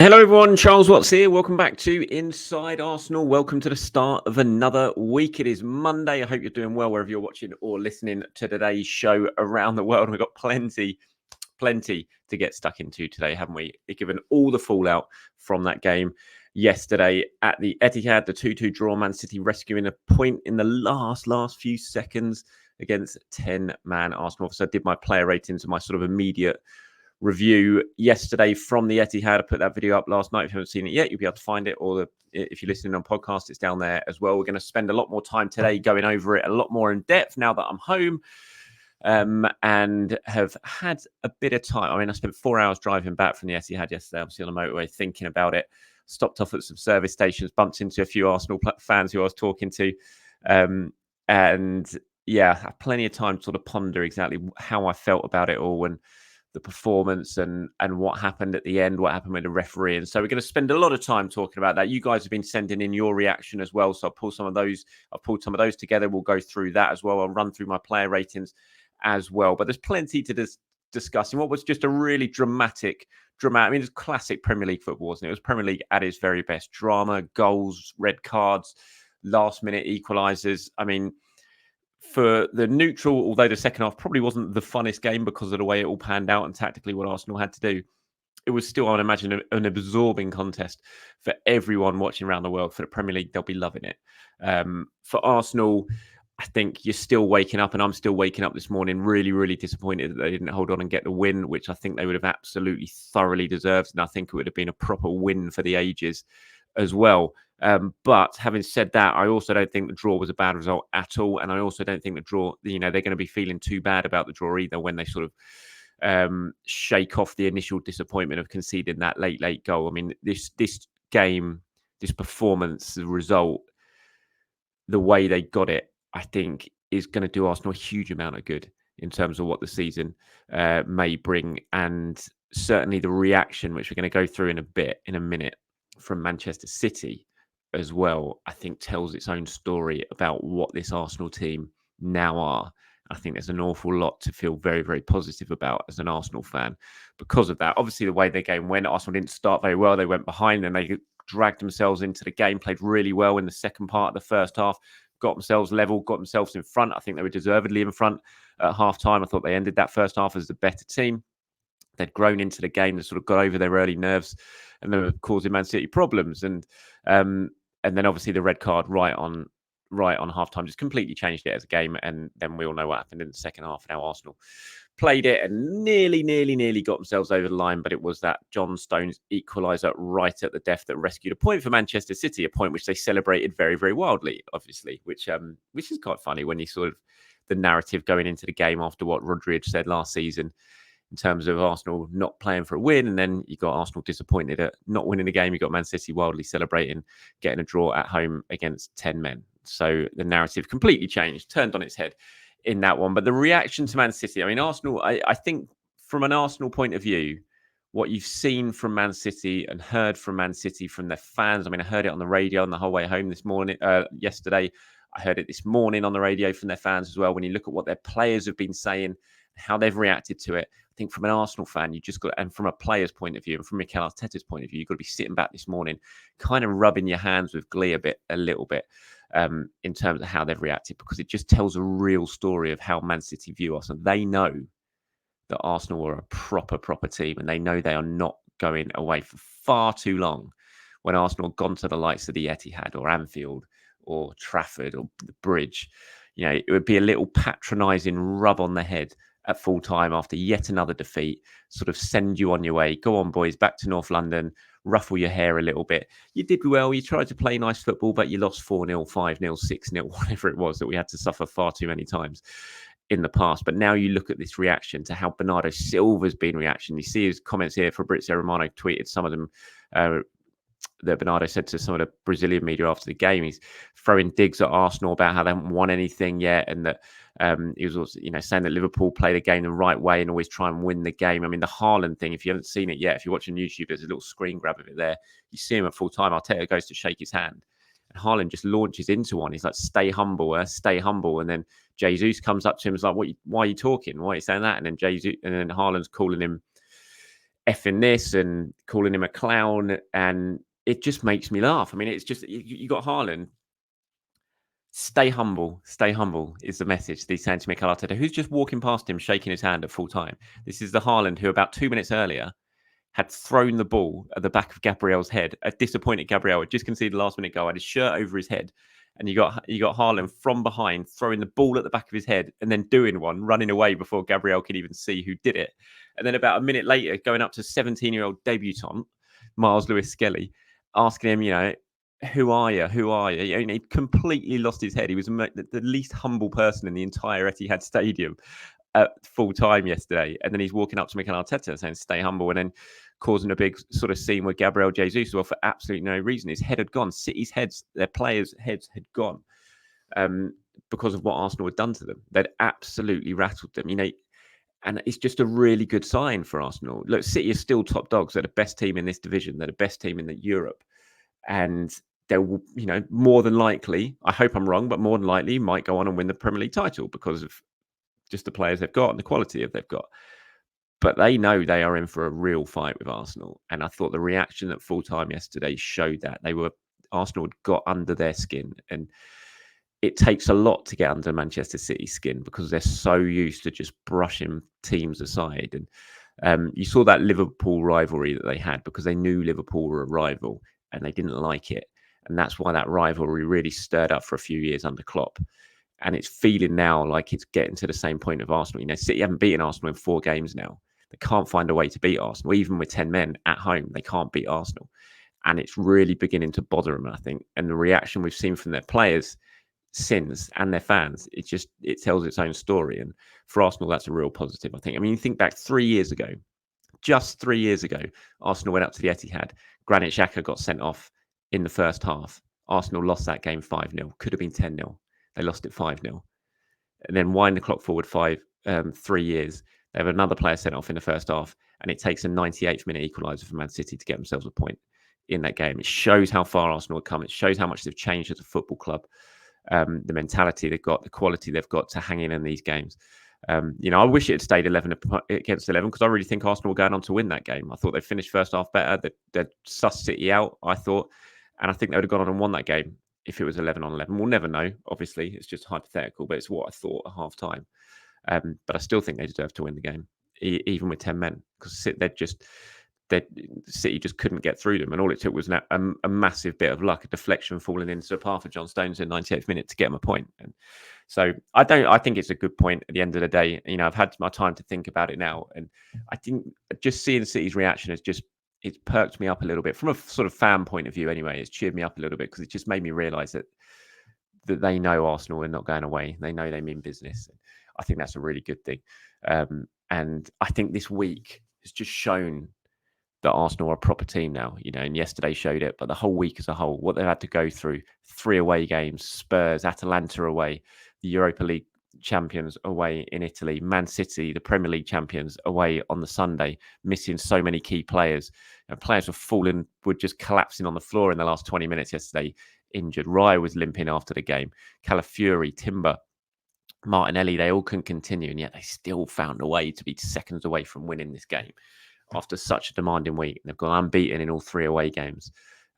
Hello, everyone. Charles Watts here. Welcome back to Inside Arsenal. Welcome to the start of another week. It is Monday. I hope you're doing well wherever you're watching or listening to today's show around the world. We've got plenty to get stuck into today, haven't we? Given all the fallout from that game yesterday at the Etihad, the 2-2 draw, Man City rescuing a point in the last few seconds against 10-man Arsenal. So I did my player ratings and my sort of immediate review yesterday from the Etihad. I put that video up last night. If you haven't seen it yet, you'll be able to find it. Or if you're listening on podcast, it's down there as well. We're going to spend a lot more time today going over it a lot more in depth now that I'm home and have had a bit of time. I mean, I spent 4 hours driving back from the Etihad yesterday. I'm still on the motorway thinking about it. Stopped off at some service stations, bumped into a few Arsenal fans who I was talking to. And yeah, I had plenty of time to sort of ponder exactly how I felt about it all and the performance and what happened at the end, what happened with the referee. And so we're going to spend a lot of time talking about that. You guys have been sending in your reaction as well. So I've pulled some of those together. We'll go through that as well. I'll run through my player ratings as well. But there's plenty to discuss. And what was just a really dramatic, I mean, it's classic Premier League football, wasn't it? It was Premier League at its very best. Drama, goals, red cards, last minute equalisers. I mean, for the neutral, although the second half probably wasn't the funnest game because of the way it all panned out and tactically what Arsenal had to do, it was still, I would imagine, an absorbing contest for everyone watching around the world. For the Premier League, they'll be loving it. For Arsenal, I think you're still waking up, and I'm still waking up this morning really disappointed that they didn't hold on and get the win, which I think they would have absolutely thoroughly deserved. And I think it would have been a proper win for the ages as well. But having said that, I also don't think the draw was a bad result at all. And I also don't think the draw, they're going to be feeling too bad about the draw either when they sort of shake off the initial disappointment of conceding that late goal. I mean, this game, this performance, the result, the way they got it, I think is going to do Arsenal a huge amount of good in terms of what the season may bring. And certainly the reaction, which we're going to go through in a minute, from Manchester City as well, I think tells its own story about what this Arsenal team now are. I think there's an awful lot to feel very positive about as an Arsenal fan because of that. Obviously, the way the game went, Arsenal didn't start very well. They went behind and they dragged themselves into the game, played really well in the second part of the first half, got themselves level, got themselves in front. I think they were deservedly in front at half-time. I thought they ended that first half as the better team. They'd grown into the game, they sort of got over their early nerves, and they were causing Man City problems. And then obviously the red card right on halftime just completely changed it as a game. And then we all know what happened in the second half. Now Arsenal played it and nearly got themselves over the line, but it was that John Stones equaliser right at the death that rescued a point for Manchester City, a point which they celebrated very wildly, obviously, which is quite funny when you sort of the narrative going into the game after what Rodri had said last season in terms of Arsenal not playing for a win, and then you got Arsenal disappointed at not winning the game. You got Man City wildly celebrating getting a draw at home against 10 men. So the narrative completely changed, turned on its head in that one. But the reaction to Man City, I mean, Arsenal, I think from an Arsenal point of view, what you've seen from Man City and heard from Man City from their fans, I mean, I heard it on the radio on the whole way home yesterday. I heard it this morning on the radio from their fans as well. When you look at what their players have been saying, how they've reacted to it, I think from an Arsenal fan, you just got, and from a player's point of view, and from Mikel Arteta's point of view, you've got to be sitting back this morning, kind of rubbing your hands with glee a little bit, in terms of how they've reacted, because it just tells a real story of how Man City view us. And they know that Arsenal are a proper team, and they know they are not going away for far too long. When Arsenal have gone to the likes of the Etihad or Anfield or Trafford or the Bridge, it would be a little patronising rub on the head at full time after yet another defeat, sort of send you on your way. Go on, boys, back to North London, ruffle your hair a little bit. You did well, you tried to play nice football, but you lost 4-0, 5-0, 6-0, whatever it was that we had to suffer far too many times in the past. But now you look at this reaction to how Bernardo Silva's been reaction. You see his comments here. Fabrizio Romano tweeted some of them that Bernardo said to some of the Brazilian media after the game. He's throwing digs at Arsenal about how they haven't won anything yet, and that he was also, saying that Liverpool play the game the right way and always try and win the game. I mean, the Haaland thing, if you haven't seen it yet, if you're watching YouTube, there's a little screen grab of it there. You see him at full time. Arteta goes to shake his hand, and Haaland just launches into one. He's like, stay humble, stay humble. And then Jesus comes up to him and is like, why are you talking? Why are you saying that? And then Haaland's calling him effing this and calling him a clown, and it just makes me laugh. I mean, it's just you got Haaland. Stay humble is the message he's saying to Mikel Arteta, who's just walking past him, shaking his hand at full time. This is the Haaland who about 2 minutes earlier had thrown the ball at the back of Gabriel's head. A disappointed Gabriel had just conceded the last minute goal, had his shirt over his head, and you got Haaland from behind throwing the ball at the back of his head and then doing one, running away before Gabriel could even see who did it. And then about a minute later, going up to 17-year-old debutant Miles Lewis Skelly, asking him, who are you? Who are you? He completely lost his head. He was the least humble person in the entire Etihad Stadium at full time yesterday. And then he's walking up to Mikel Arteta saying, stay humble, and then causing a big sort of scene with Gabriel Jesus, well, for absolutely no reason. His head had gone. City's heads, their players' heads had gone because of what Arsenal had done to them. They'd absolutely rattled them, and it's just a really good sign for Arsenal. Look, City are still top dogs. They're the best team in this division. They're the best team in Europe. And they will, more than likely, I hope I'm wrong, but more than likely might go on and win the Premier League title because of just the players they've got and the quality they've got. But they know they are in for a real fight with Arsenal. And I thought the reaction at full time yesterday showed that. Arsenal had got under their skin. And it takes a lot to get under Manchester City's skin because they're so used to just brushing teams aside. And you saw that Liverpool rivalry that they had because they knew Liverpool were a rival and they didn't like it. And that's why that rivalry really stirred up for a few years under Klopp. And it's feeling now like it's getting to the same point of Arsenal. City haven't beaten Arsenal in 4 games now. They can't find a way to beat Arsenal. Even with 10 men at home, they can't beat Arsenal. And it's really beginning to bother them, I think. And the reaction we've seen from their players since and their fans, it tells its own story. And for Arsenal, that's a real positive, I think. I mean, you think back 3 years ago, just 3 years ago, Arsenal went up to the Etihad. Granit Xhaka got sent off in the first half. Arsenal lost that game 5-0. Could have been 10-0. They lost it 5-0. And then wind the clock forward 3 years. They have another player sent off in the first half, and it takes a 98th minute equaliser for Man City to get themselves a point in that game. It shows how far Arsenal have come. It shows how much they've changed as a football club. The mentality they've got, the quality they've got to hang in these games. I wish it had stayed 11 against 11 because I really think Arsenal were going on to win that game. I thought they finished first half better. They'd sussed City out, I thought. And I think they would have gone on and won that game if it was 11 on 11. We'll never know, obviously. It's just hypothetical, but it's what I thought at half time. But I still think they deserve to win the game, even with 10 men, because City just couldn't get through them. And all it took was a massive bit of luck, a deflection falling into the path of John Stones in the 98th minute to get him a point. And so I think it's a good point at the end of the day. I've had my time to think about it now. And I think just seeing City's reaction it's perked me up a little bit from a sort of fan point of view anyway. It's cheered me up a little bit because it just made me realise that they know Arsenal are not going away. They know they mean business. I think that's a really good thing. And I think this week has just shown that Arsenal are a proper team now, and yesterday showed it, but the whole week as a whole, what they've had to go through, 3 away games, Spurs, Atalanta away, the Europa League champions away in Italy, Man City, the Premier League champions away on the Sunday, missing so many key players. And players were just collapsing on the floor in the last 20 minutes yesterday, injured. Raya was limping after the game. Calafiori, Timber, Martinelli, they all couldn't continue, and yet they still found a way to be seconds away from winning this game. After such a demanding week, they've gone unbeaten in all 3 away games.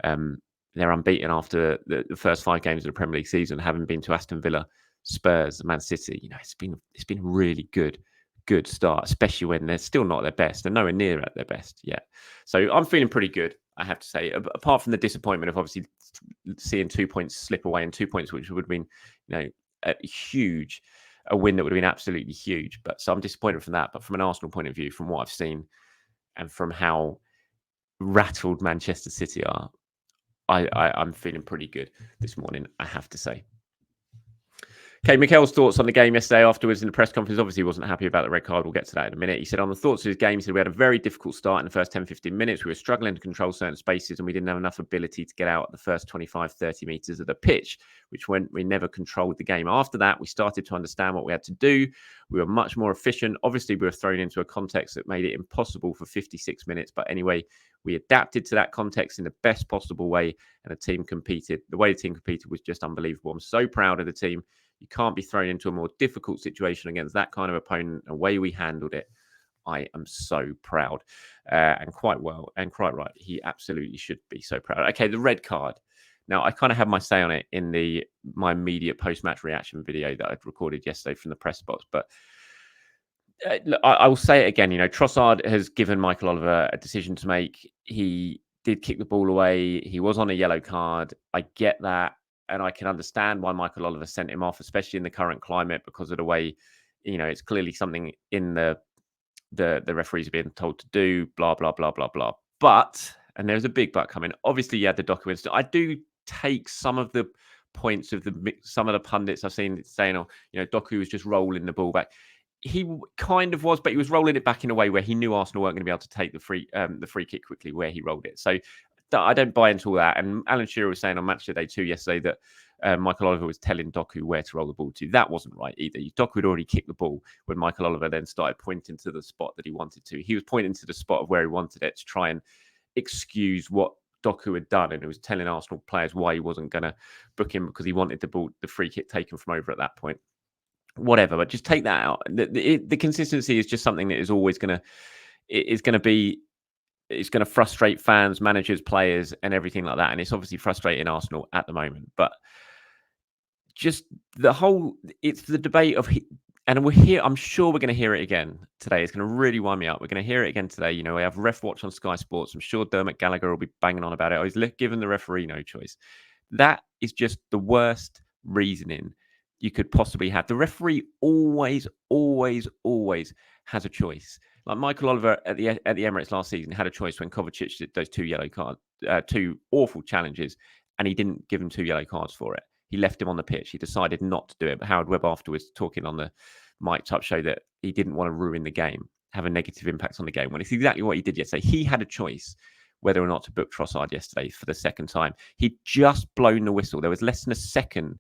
They're unbeaten after the first 5 games of the Premier League season, having been to Aston Villa, Spurs, Man City. It's been a really good start, especially when they're still not at their best. They're nowhere near at their best yet. So I'm feeling pretty good, I have to say. Apart from the disappointment of obviously seeing 2 points slip away, and 2 points which would have been, a win that would have been absolutely huge. So I'm disappointed from that. But from an Arsenal point of view, from what I've seen, and from how rattled Manchester City are, I'm feeling pretty good this morning, I have to say. Okay, Mikel's thoughts on the game yesterday afterwards in the press conference. Obviously, he wasn't happy about the red card. We'll get to that in a minute. He said on the thoughts of his game, he said we had a very difficult start in the first 10, 15 minutes. We were struggling to control certain spaces and we didn't have enough ability to get out the first 25, 30 metres of the pitch, which meant we never controlled the game. After that, we started to understand what we had to do. We were much more efficient. Obviously, we were thrown into a context that made it impossible for 56 minutes. But anyway, we adapted to that context in the best possible way, and the team competed. The way the team competed was just unbelievable. I'm so proud of the team. You can't be thrown into a more difficult situation against that kind of opponent. The way we handled it, I am so proud, and quite well, and quite right. He absolutely should be so proud. Okay, the red card. Now, I kind of had my say on it in my immediate post-match reaction video that I'd recorded yesterday from the press box, but look, I will say it again. Trossard has given Michael Oliver a decision to make. He did kick the ball away. He was on a yellow card. I get that, and I can understand why Michael Oliver sent him off, especially in the current climate, because of the way, it's clearly something in the referees are being told to do. Blah blah blah blah blah. But, and there's a big but coming. Obviously, you had the Doku incident. I do take some of the points of some of the pundits I've seen saying, "Oh, Doku was just rolling the ball back." He kind of was, but he was rolling it back in a way where he knew Arsenal weren't going to be able to take the free kick quickly where he rolled it. So I don't buy into all that. And Alan Shearer was saying on Match Day 2 yesterday that Michael Oliver was telling Doku where to roll the ball to. That wasn't right either. Doku had already kicked the ball when Michael Oliver then started pointing to the spot that he wanted to. He was pointing to the spot of where he wanted it to try and excuse what Doku had done, and it was telling Arsenal players why he wasn't going to book him because he wanted the free kick taken from over at that point. Whatever, but just take that out. The consistency is just something that is always going to frustrate fans, managers, players, and everything like that. And it's obviously frustrating Arsenal at the moment. But just it's the debate of, and we're here. I'm sure we're going to hear it again today. It's going to really wind me up. We're going to hear it again today. We have Ref Watch on Sky Sports. I'm sure Dermot Gallagher will be banging on about it. He's given the referee no choice. That is just the worst reasoning you could possibly have. The referee always, always, always has a choice. Like Michael Oliver at the Emirates last season had a choice when Kovacic did those two awful challenges, and he didn't give him 2 yellow cards for it. He left him on the pitch. He decided not to do it. But Howard Webb afterwards, talking on the mic'd up show, that he didn't want to ruin the game, have a negative impact on the game, when it's exactly what he did yesterday. He had a choice whether or not to book Trossard yesterday for the second time. He'd just blown the whistle. There was less than a second.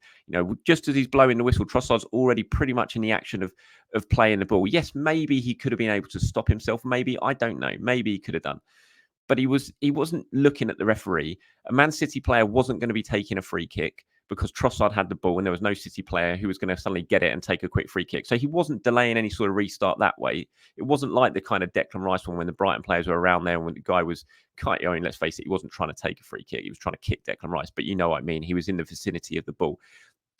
Just as he's blowing the whistle, Trossard's already pretty much in the action of playing the ball. Yes, maybe he could have been able to stop himself. Maybe, I don't know. Maybe he could have done. But he wasn't looking at the referee. A Man City player wasn't going to be taking a free kick because Trossard had the ball and there was no City player who was going to suddenly get it and take a quick free kick. So he wasn't delaying any sort of restart that way. It wasn't like the kind of Declan Rice one when the Brighton players were around there and when the guy was let's face it, he wasn't trying to take a free kick. He was trying to kick Declan Rice. But you know what I mean? He was in the vicinity of the ball.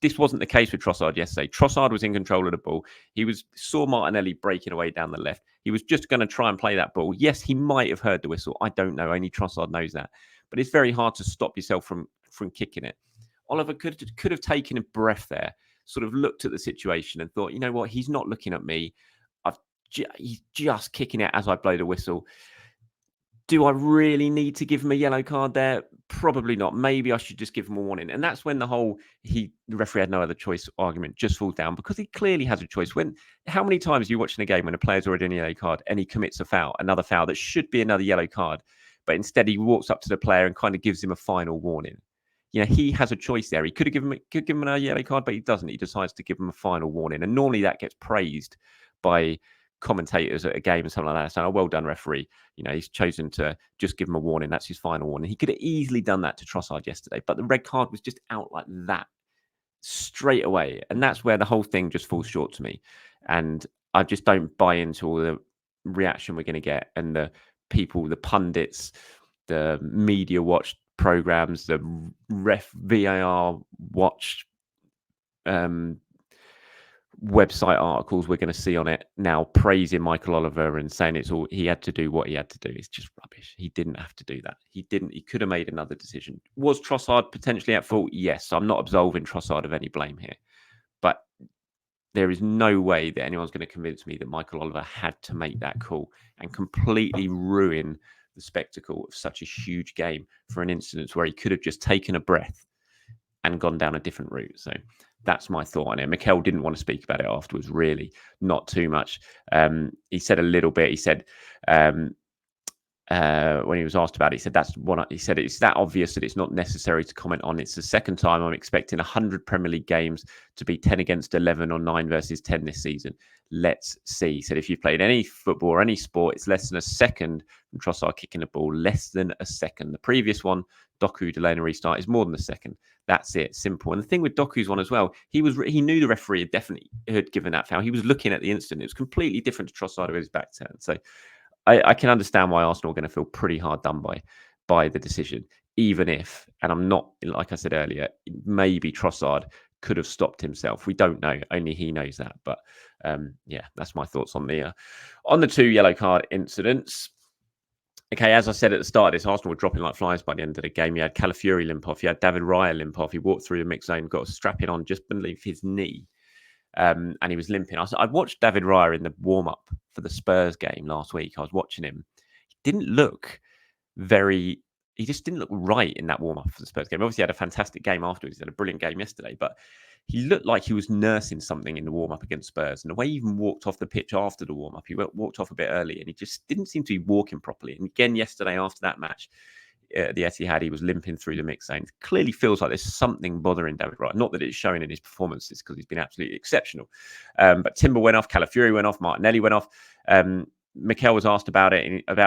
This wasn't the case with Trossard yesterday. Trossard was in control of the ball. Saw Martinelli breaking away down the left. He was just going to try and play that ball. Yes, he might have heard the whistle. I don't know. Only Trossard knows that. But it's very hard to stop yourself from kicking it. Oliver could have taken a breath there, sort of looked at the situation and thought, you know what, he's not looking at me. He's just kicking it as I blow the whistle. Do I really need to give him a yellow card there? Probably not. Maybe I should just give him a warning. And that's when the referee had no other choice argument just falls down, because he clearly has a choice. How many times are you watching a game when a player's already on a yellow card and he commits another foul that should be another yellow card, but instead he walks up to the player and kind of gives him a final warning? He has a choice there. He could give him a yellow card, but he doesn't. He decides to give him a final warning. And normally that gets praised by commentators at a game and something like that, saying, "Oh, well done, referee. He's chosen to just give him a warning. That's his final warning." He could have easily done that to Trossard yesterday, but the red card was just out like that straight away. And that's where the whole thing just falls short to me. And I just don't buy into all the reaction we're going to get and the people, the pundits, the media watch programs, the VAR watch website articles we're going to see on it now praising Michael Oliver and saying he had to do what he had to do. It's just rubbish. He didn't have to do that. He could have made another decision. Was Trossard potentially at fault? Yes. I'm not absolving Trossard of any blame here, but there is no way that anyone's going to convince me that Michael Oliver had to make that call and completely ruin the spectacle of such a huge game for an incident where he could have just taken a breath and gone down a different route. So that's my thought on it. Mikel didn't want to speak about it afterwards, really, not too much. He said a little bit. He said when he was asked about it, he said he said it's that obvious that it's not necessary to comment on. It's the second time I'm expecting 100 Premier League games to be 10 against 11 or 9 versus 10 this season. Let's see. He said if you've played any football or any sport, it's less than a second from Trossard kicking the ball, less than a second. The previous one, Doku delaying a restart, is more than a second. That's it. Simple. And the thing with Doku's one as well, he knew the referee had given that foul. He was looking at the instant. It was completely different to Trossard with his back turned. So I can understand why Arsenal are going to feel pretty hard done by the decision, even if, and I'm not, like I said earlier, maybe Trossard could have stopped himself. We don't know. Only he knows that. But yeah, that's my thoughts on the 2 yellow card incidents. Okay, as I said at the start of this, Arsenal were dropping like flies by the end of the game. You had Calafiori limp off. You had David Raya limp off. He walked through the mix zone, got a strapping on just beneath his knee. And he was limping. I watched David Raya in the warm-up for the Spurs game last week. I was watching him. He just didn't look right in that warm-up for the Spurs game. Obviously, he had a fantastic game afterwards. He had a brilliant game yesterday, but he looked like he was nursing something in the warm-up against Spurs. And the way he even walked off the pitch after the warm-up, he walked off a bit early, and he just didn't seem to be walking properly. And again, yesterday after that match, the Etihad, he was limping through the mix zone. It clearly feels like there's something bothering David Raya. Not that it's showing in his performances because he's been absolutely exceptional. But Timber went off, Calafiori went off, Martinelli went off. Mikel was asked about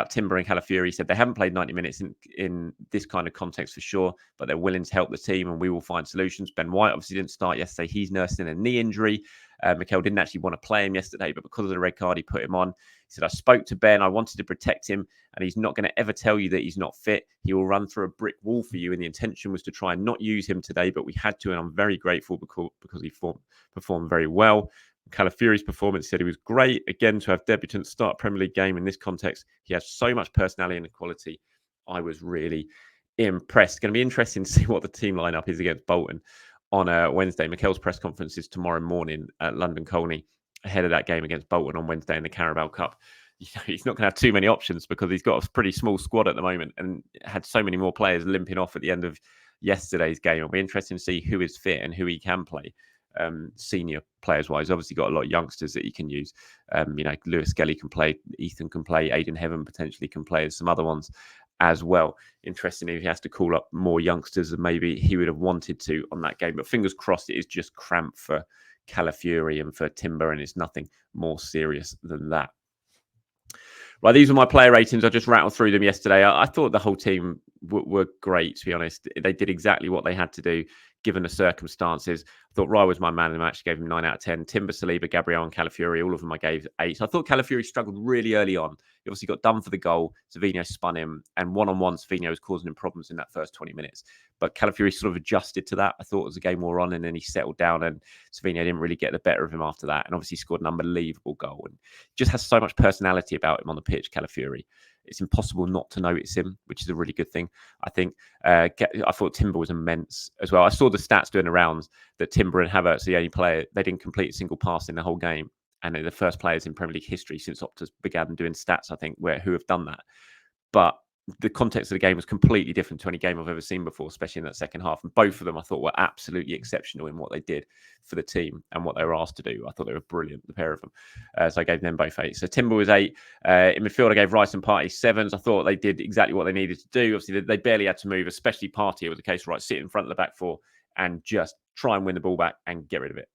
Timber and Calafiori. He said they haven't played 90 minutes in this kind of context for sure, but they're willing to help the team and we will find solutions. Ben White obviously didn't start yesterday. He's nursing a knee injury. Mikel didn't actually want to play him yesterday, but because of the red card, he put him on. He said, I spoke to Ben. I wanted to protect him, and he's not going to ever tell you that he's not fit. He will run through a brick wall for you, and the intention was to try and not use him today, but we had to, and I'm very grateful because he performed very well. Calafiori's performance, said he was great. Again, to have debutants start Premier League game in this context, he has so much personality and quality. I was really impressed. It's going to be interesting to see what the team lineup is against Bolton on Wednesday. Mikel's press conference is tomorrow morning at London Colney ahead of that game against Bolton on Wednesday in the Carabao Cup. He's not going to have too many options because he's got a pretty small squad at the moment and had so many more players limping off at the end of yesterday's game. It'll be interesting to see who is fit and who he can play. Senior players wise, obviously got a lot of youngsters that he can use. Lewis Skelly can play, Ethan can play, Aidan Heaven potentially can play, as some other ones as well. Interesting if he has to call up more youngsters than maybe he would have wanted to on that game. But fingers crossed, it is just cramp for Calafiori and for Timber, and it's nothing more serious than that. Right, these are my player ratings. I just rattled through them yesterday. I thought the whole team were great, to be honest. They did exactly what they had to do, given the circumstances. I thought Raya was my man of the match, gave him 9 out of 10. Timber, Saliba, Gabriel and Calafiori, all of them I gave 8. I thought Calafiori struggled really early on. He obviously got done for the goal. Savinho spun him, and one-on-one, Savinho was causing him problems in that first 20 minutes. But Calafiori sort of adjusted to that, I thought, as the game wore on, and then he settled down, and Savinho didn't really get the better of him after that, and obviously scored an unbelievable goal. And just has so much personality about him on the pitch, Calafiori. It's impossible not to notice him, which is a really good thing, I think. I thought Timber was immense as well. I saw the stats doing the rounds that Timber and Havertz are the only player, they didn't complete a single pass in the whole game. And they're the first players in Premier League history since Opta began doing stats, I think, who have done that. But the context of the game was completely different to any game I've ever seen before, especially in that second half. And both of them, I thought, were absolutely exceptional in what they did for the team and what they were asked to do. I thought they were brilliant, the pair of them. So I gave them both 8. So Timber was 8. In midfield, I gave Rice and Partey 7s. I thought they did exactly what they needed to do. Obviously, they barely had to move, especially Partey. It was the case, right, sit in front of the back four and just try and win the ball back and get rid of it.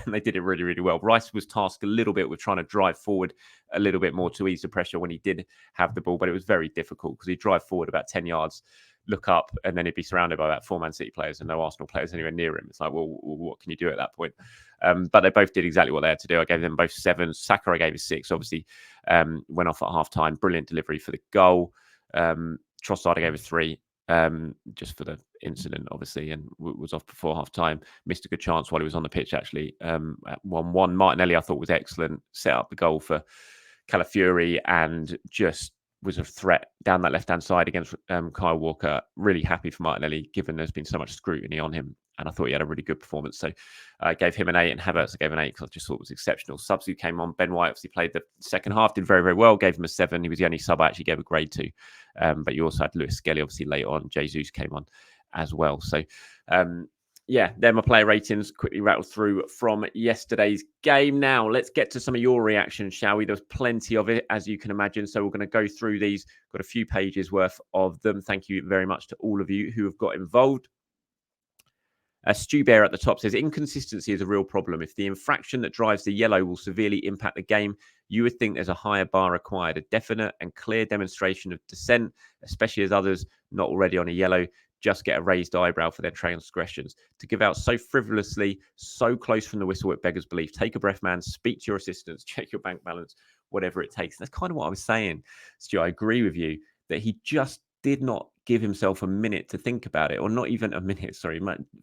And they did it really, really well. Rice was tasked a little bit with trying to drive forward a little bit more to ease the pressure when he did have the ball, but it was very difficult because he'd drive forward about 10 yards, look up, and then he'd be surrounded by about 4 Man City players and no Arsenal players anywhere near him. It's like, well, what can you do at that point? But they both did exactly what they had to do. I gave them both 7s. Saka I gave a 6, obviously went off at half-time. Brilliant delivery for the goal. Trossard I gave a 3. Just for the incident, obviously, and was off before half time. Missed a good chance while he was on the pitch, actually. At 1-1. Martinelli, I thought, was excellent. Set up the goal for Calafiori and just was a threat down that left-hand side against Kyle Walker. Really happy for Martinelli, given there's been so much scrutiny on him. And I thought he had a really good performance. So I gave him an 8, and Havertz I gave an 8 because I just thought it was exceptional. Subs who came on, Ben White obviously played the second half, did very, very well, gave him a 7. He was the only sub I actually gave a grade to. But you also had Lewis Skelly obviously late on. Jesus came on as well. So Yeah, they're my player ratings. Quickly rattle through from yesterday's game. Now, let's get to some of your reactions, shall we? There's plenty of it, as you can imagine. So we're going to go through these. Got a few pages worth of them. Thank you very much to all of you who have got involved. Stu Bear at the top says, inconsistency is a real problem. If the infraction that drives the yellow will severely impact the game, you would think there's a higher bar required, a definite and clear demonstration of dissent, especially as others not already on a yellow just get a raised eyebrow for their transgressions. To give out so frivolously, so close from the whistle, it beggars belief. Take a breath, man. Speak to your assistants. Check your bank balance, whatever it takes. That's kind of what I was saying, Stu. I agree with you that he just did not give himself a minute to think about it, or not even a minute, sorry,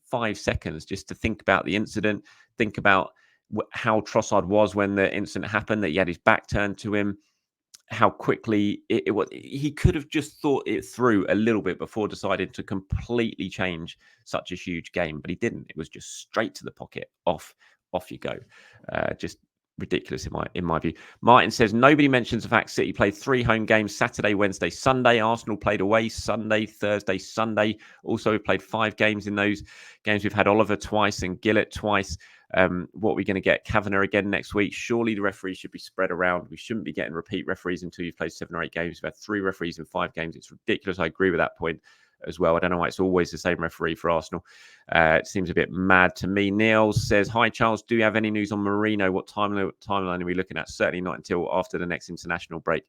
5 seconds just to think about the incident, think about how Trossard was when the incident happened, that he had his back turned to him, how quickly it was. He could have just thought it through a little bit before deciding to completely change such a huge game, but he didn't. It was just straight to the pocket, off you go. Just ridiculous in my view. Martin says, nobody mentions the fact City played 3 home games, Saturday, Wednesday, Sunday. Arsenal played away Sunday, Thursday, Sunday. Also, we played 5 games in those games. We've had Oliver twice and Gillett twice. What are we going to get? Kavanagh again next week. Surely the referees should be spread around. We shouldn't be getting repeat referees until you've played 7 or 8 games. We've had 3 referees in 5 games. It's ridiculous. I agree with that point as well. I don't know why it's always the same referee for Arsenal. It seems a bit mad to me. Neil says, hi, Charles. Do you have any news on Marino? What timeline are we looking at? Certainly not until after the next international break,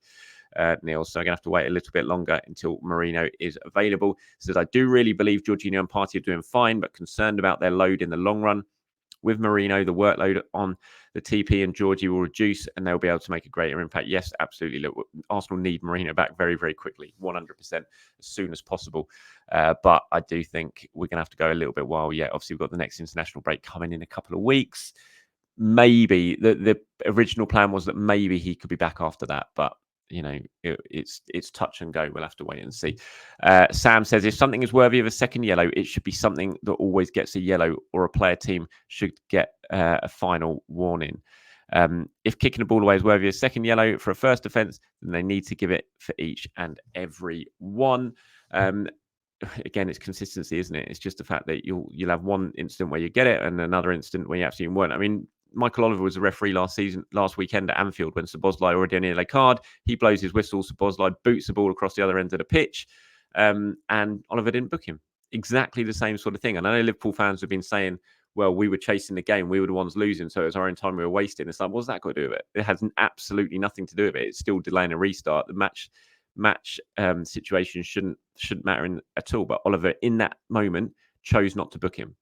Neil. So I'm going to have to wait a little bit longer until Marino is available. Says, I do really believe Jorginho and Partey are doing fine, but concerned about their load in the long run. With Marino, the workload on the TP and Georgie will reduce and they'll be able to make a greater impact. Yes, absolutely. Look, Arsenal need Marino back very, very quickly, 100% as soon as possible. But I do think we're going to have to go a little bit while. Yeah, obviously, we've got the next international break coming in a couple of weeks. Maybe the original plan was that maybe he could be back after that. But you know, it's touch and go. We'll have to wait and see. Sam says, if something is worthy of a second yellow, it should be something that always gets a yellow, or a player team should get a final warning. If kicking the ball away is worthy of a second yellow for a first offence, then they need to give it for each and every one. Again, it's consistency, isn't it? It's just the fact that you'll have one instant where you get it and another instant where you absolutely weren't. I mean, Michael Oliver was a referee last weekend at Anfield when Szoboszlai already on a yellow card. He blows his whistle. Szoboszlai boots the ball across the other end of the pitch, and Oliver didn't book him. Exactly the same sort of thing. And I know Liverpool fans have been saying, well, we were chasing the game. We were the ones losing, so it was our own time we were wasting. It's like, what's that got to do with it? It has absolutely nothing to do with it. It's still delaying a restart. The match situation shouldn't matter at all. But Oliver, in that moment, chose not to book him.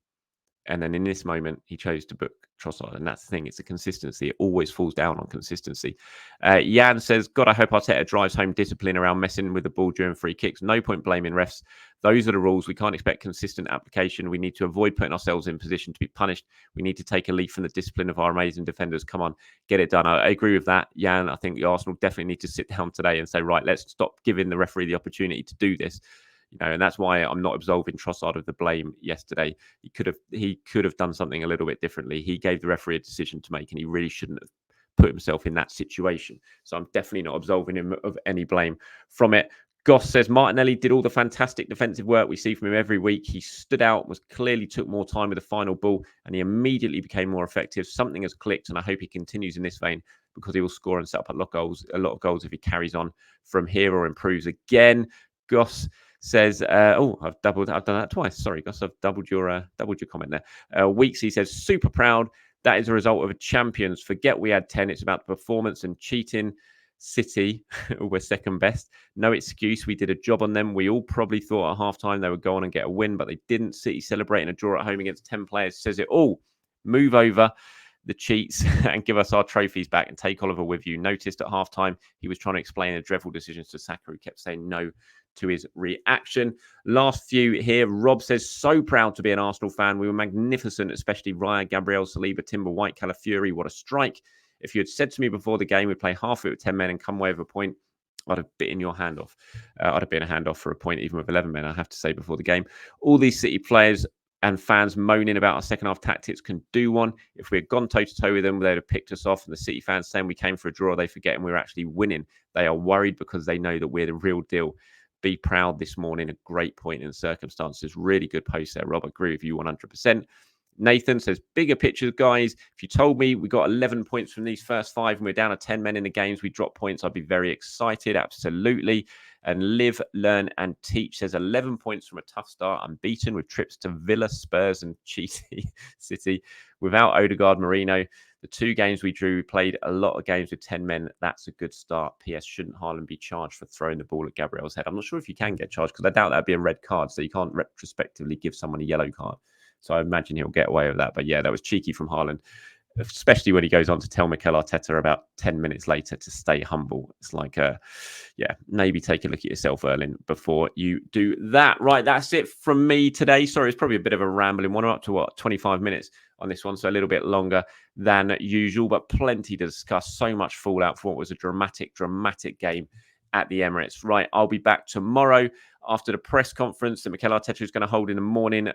And then in this moment, he chose to book Trossard. And that's the thing. It's the consistency. It always falls down on consistency. Jan says, God, I hope Arteta drives home discipline around messing with the ball during free kicks. No point blaming refs. Those are the rules. We can't expect consistent application. We need to avoid putting ourselves in position to be punished. We need to take a leaf from the discipline of our amazing defenders. Come on, get it done. I agree with that, Jan. I think the Arsenal definitely need to sit down today and say, right, let's stop giving the referee the opportunity to do this. You know, and that's why I'm not absolving Trossard of the blame yesterday. He could have done something a little bit differently. He gave the referee a decision to make, and he really shouldn't have put himself in that situation. So I'm definitely not absolving him of any blame from it. Goss says, Martinelli did all the fantastic defensive work we see from him every week. He stood out, clearly took more time with the final ball, and he immediately became more effective. Something has clicked, and I hope he continues in this vein, because he will score and set up a lot of goals if he carries on from here or improves again. Goss says, I've done that twice. Sorry, Gus, I've doubled your comment there. Weeksy says, super proud. That is a result of a champions. Forget we had 10. It's about the performance and cheating. City were second best. No excuse. We did a job on them. We all probably thought at halftime they would go on and get a win, but they didn't. City celebrating a draw at home against 10 players says it all. Move over the cheats and give us our trophies back and take Oliver with you. Noticed at halftime he was trying to explain the dreadful decisions to Saka, who kept saying no to his reaction. Last few here. Rob says, so proud to be an Arsenal fan. We were magnificent, especially Raya, Gabriel, Saliba, Timber, White, Calafiori. What a strike. If you had said to me before the game we'd play half of it with 10 men and come away with a point, I'd have bitten your hand off. I'd have been a hand off for a point, even with 11 men, I have to say, before the game. All these City players and fans moaning about our second half tactics can do one. If we had gone toe-to-toe with them, they'd have picked us off. And the City fans saying we came for a draw, they forget and we're actually winning. They are worried because they know that we're the real deal. Be proud this morning. A great point in the circumstances. Really good post there, Rob. Agree with you 100%. Nathan says, bigger picture, guys. If you told me we got 11 points from these first 5 and we're down to 10 men in the games, we drop points, I'd be very excited. Absolutely. And Live, Learn and Teach says 11 points from a tough start, unbeaten with trips to Villa, Spurs and Chelsea City. Without Odegaard, Marino, the 2 games we drew, we played a lot of games with 10 men. That's a good start. PS, shouldn't Haaland be charged for throwing the ball at Gabriel's head? I'm not sure if you can get charged because I doubt that'd be a red card. So you can't retrospectively give someone a yellow card. So I imagine he'll get away with that. But yeah, that was cheeky from Haaland, especially when he goes on to tell Mikel Arteta about 10 minutes later to stay humble. It's like, yeah, maybe take a look at yourself, Erling, before you do that. Right, that's it from me today. Sorry, it's probably a bit of a rambling one. We're up to 25 minutes on this one, so a little bit longer than usual, but plenty to discuss. So much fallout for what was a dramatic game at the Emirates. Right, I'll be back tomorrow after the press conference that Mikel Arteta is going to hold in the morning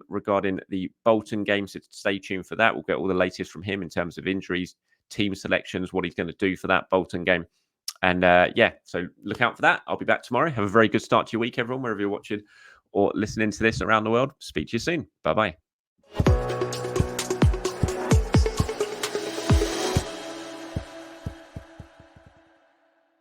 regarding the Bolton game. So stay tuned for that. We'll get all the latest from him in terms of injuries, team selections, what he's going to do for that Bolton game. And yeah, so look out for that. I'll be back tomorrow. Have a very good start to your week, everyone, wherever you're watching or listening to this around the world. Speak to you soon. Bye-bye.